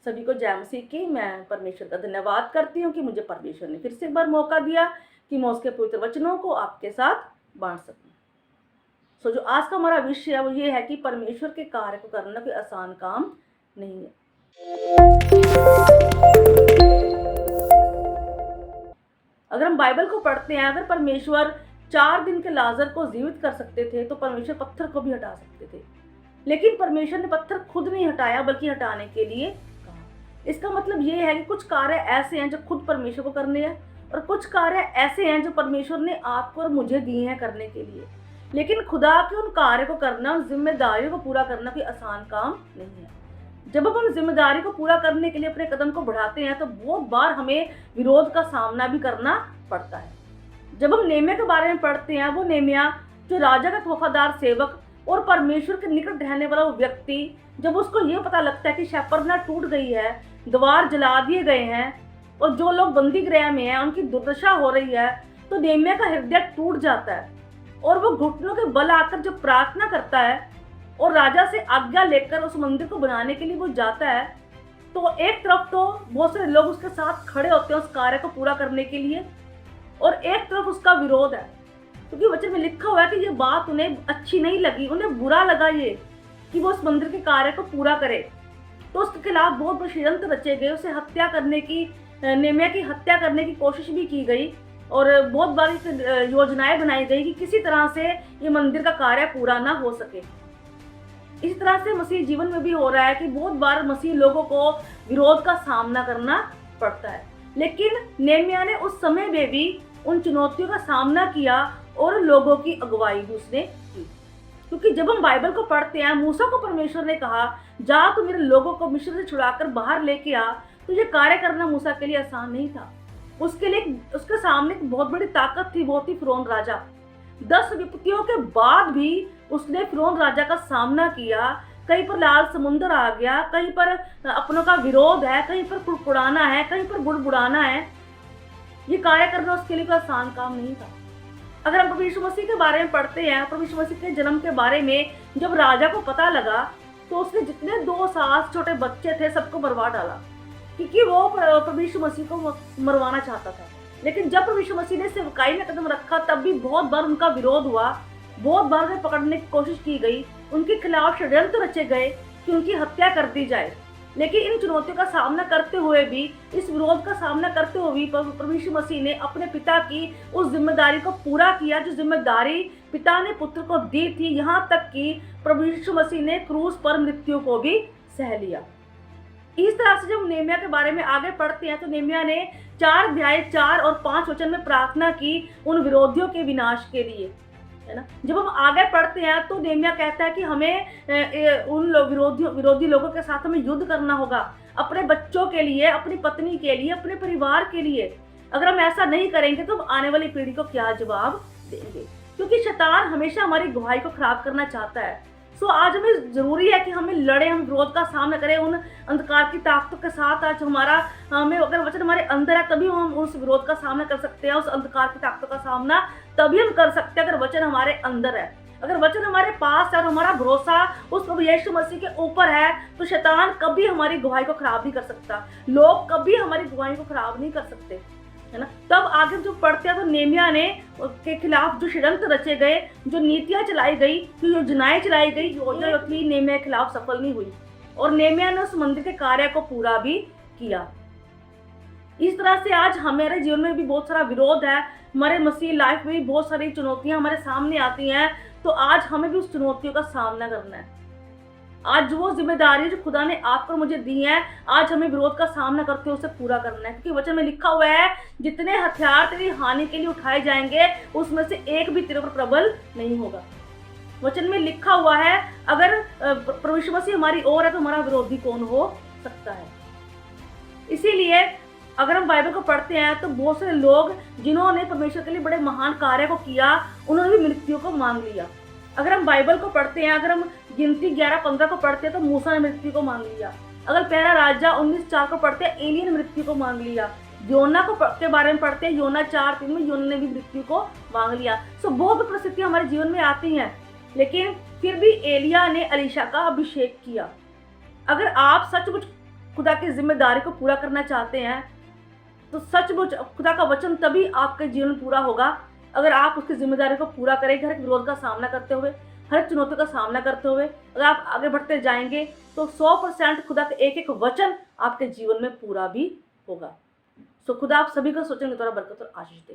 सभी को जय मसीह की। मैं परमेश्वर का धन्यवाद करती हूँ कि मुझे परमेश्वर ने फिर से एक बार मौका दिया कि मैं उसके पवित्र वचनों को आपके साथ बांट सकूं। जो आज का हमारा विषय है वो ये है कि परमेश्वर के कार्य को करना कोई आसान काम नहीं है। अगर हम बाइबल को पढ़ते हैं, अगर परमेश्वर 4 दिन के लाजर को जीवित कर सकते थे तो परमेश्वर पत्थर को भी हटा सकते थे, लेकिन परमेश्वर ने पत्थर खुद नहीं हटाया बल्कि हटाने के लिए कहा। इसका मतलब ये है कि कुछ कार्य ऐसे हैं जो खुद परमेश्वर को करने हैं और कुछ कार्य ऐसे हैं जो परमेश्वर ने आपको और मुझे दिए हैं करने के लिए। लेकिन खुदा के उन कार्य को करना, उन जिम्मेदारियों को पूरा करना कोई आसान काम नहीं है। जब हम उन जिम्मेदारी को पूरा करने के लिए अपने कदम को बढ़ाते हैं तो बहुत बार हमें विरोध का सामना भी करना पड़ता है। जब हम नेमिया के बारे में पढ़ते हैं, वो नेमिया जो राजा का वफादार सेवक और परमेश्वर के निकट रहने वाला वो व्यक्ति, जब उसको ये पता लगता है कि शहरपनाह टूट गई है, द्वार जला दिए गए हैं और जो लोग बंदी गृह में हैं उनकी दुर्दशा हो रही है, तो नेमिया का हृदय टूट जाता है और वो घुटनों के बल आकर जब प्रार्थना करता है और राजा से आज्ञा लेकर उस मंदिर को बनाने के लिए वो जाता है, तो एक तरफ तो बहुत सारे लोग उसके साथ खड़े होते हैं उस कार्य को पूरा करने के लिए और एक तरफ उसका विरोध है, क्योंकि वचन में लिखा हुआ है कि ये बात उन्हें अच्छी नहीं लगी, उन्हें बुरा लगा ये कि वो उस मंदिर के कार्य को पूरा करे। तो उसके खिलाफ बहुत बड़े षड्यंत्र रचे गए, उसे हत्या करने की, नेमिया की हत्या करने की कोशिश भी की गई और बहुत बार योजनाएं बनाई गई कि किसी तरह से ये मंदिर का कार्य पूरा ना हो सके। इस तरह से मसीह जीवन में भी हो रहा है कि बहुत बार मसीह लोगों को विरोध का सामना करना पड़ता है, लेकिन नेमिया ने उस समय में भी उन चुनौतियों का सामना किया और लोगों की अगुवाई भी उसने की। क्योंकि जब हम बाइबल को पढ़ते हैं, मूसा को परमेश्वर ने कहा जा तू मेरे लोगों को मिस्र से छुड़ाकर बाहर लेके आ, तो ये कार्य करना मूसा के लिए आसान नहीं था। उसके सामने एक बहुत बड़ी ताकत थी, वो थी फिरौन राजा। 10 विपत्तियों के बाद भी उसने फिरौन राजा का सामना किया। कहीं पर लाल समुद्र आ गया, कहीं पर अपनों का विरोध है, कहीं पर कुड़कुड़ाना है, कहीं पर बुड़बुड़ाना है। ये कार्य करना उसके लिए कोई आसान काम नहीं था। अगर हम प्रभु यीशु मसीह के बारे में पढ़ते हैं, प्रभु यीशु मसीह के जन्म के बारे में जब राजा को पता लगा तो उसने जितने 2 सास छोटे बच्चे थे सबको मरवा डाला, क्योंकि वो प्रभु यीशु मसीह को मरवाना चाहता था। लेकिन जब प्रभु यीशु मसीह ने सेवकाई में कदम रखा तब भी बहुत बार उनका विरोध हुआ, बहुत बार उन्हें पकड़ने की कोशिश की गई, उनके खिलाफ षड्यंत्र रचे गए कि उनकी हत्या कर दी जाए। लेकिन इन चुनौतियों का सामना करते हुए भी, इस विरोध का सामना करते हुए भी प्रभु यीशु मसीह ने अपने पिता की उस जिम्मेदारी को पूरा किया जो जिम्मेदारी पिता ने पुत्र को दी थी। यहाँ तक कि प्रभु यीशु मसीह ने क्रूस पर मृत्यु को भी सह लिया। इस तरह से जब नेमिया के बारे में आगे पढ़ते हैं तो नेमिया ने 4 अध्याय 4 और 5 वचन में प्रार्थना की उन विरोधियों के विनाश के लिए, है ना। जब हम आगे पढ़ते हैं तो नेमिया कहता है कि हमें उन विरोधी लोगों के साथ हमें युद्ध करना होगा, अपने बच्चों के लिए, अपनी पत्नी के लिए, अपने परिवार के लिए। अगर हम ऐसा नहीं करेंगे तो आने वाली पीढ़ी को क्या जवाब देंगे, क्योंकि शैतान हमेशा हमारी गवाही को खराब करना चाहता है। सो आज हमें जरूरी है कि हमें लड़े, हम विरोध का सामना करें उन अंधकार की ताकतों के साथ। आज हमें अगर वचन हमारे अंदर है तभी हम उस विरोध का सामना कर सकते हैं, उस अंधकार की ताकतों का सामना तभी हम कर सकते हैं अगर वचन हमारे अंदर है। अगर वचन हमारे पास है और हमारा भरोसा उस प्रभु यीशु मसीह के ऊपर है तो शैतान कभी हमारी गवाही को खराब नहीं कर सकता, लोग कभी हमारी गवाही को खराब नहीं कर सकते, है ना। तब आगे जो पढ़ते हैं तो नेमिया ने के खिलाफ जो षड्यंत्र रचे गए, जो नीतियां चलाई गई, जो योजनाएं चलाई गई, योजना थी नेमिया के खिलाफ सफल नहीं हुई और नेमिया ने उस मंदिर के कार्य को पूरा भी किया। इस तरह से आज हमारे जीवन में भी बहुत सारा विरोध है, हमारे मसीह लाइफ में भी बहुत सारी चुनौतियां हमारे सामने आती हैं, तो आज हमें भी उस चुनौतियों का सामना करना है। आज वो जिम्मेदारी जो खुदा ने आपको मुझे दी है, आज हमें विरोध का सामना करते हुए उसे पूरा करना है, क्योंकि वचन में लिखा हुआ है जितने हथियार तेरी हानि के लिए उठाए जाएंगे उसमें से एक भी तेरे पर प्रबल नहीं होगा। वचन में लिखा हुआ है अगर प्रभु यीशु मसीह हमारी ओर है तो हमारा विरोधी कौन हो सकता है। इसीलिए अगर हम बाइबल को पढ़ते हैं तो बहुत सारे लोग जिन्होंने परमेश्वर के लिए बड़े महान कार्य को किया, उन्होंने भी मृत्यु को मांग लिया। अगर हम बाइबल को पढ़ते हैं, अगर हम गिनती 11-15 को पढ़ते हैं तो मूसा ने मृत्यु को मांग लिया। अगर पहला राजा 19:4 को पढ़ते हैं, एलिया ने मृत्यु को मांग लिया। योना के बारे में पढ़ते हैं, योना 4:3 में योना ने भी मृत्यु को मांग लिया। सो बहुत परिस्थितियां हमारे जीवन में आती हैं, लेकिन फिर भी एलिया ने एलीशा का अभिषेक किया। अगर आप सचमुच खुदा की जिम्मेदारी को पूरा करना चाहते हैं, तो सचमुच खुदा का वचन तभी आपके जीवन में पूरा होगा अगर आप उसकी जिम्मेदारी को पूरा करेंगे। हर एक विरोध का सामना करते हुए, हर एक चुनौती का सामना करते हुए अगर आप आगे बढ़ते जाएंगे तो 100% खुदा का एक एक वचन आपके जीवन में पूरा भी होगा। सो खुदा आप सभी को सोचने के द्वारा बरकत और आशीष दे।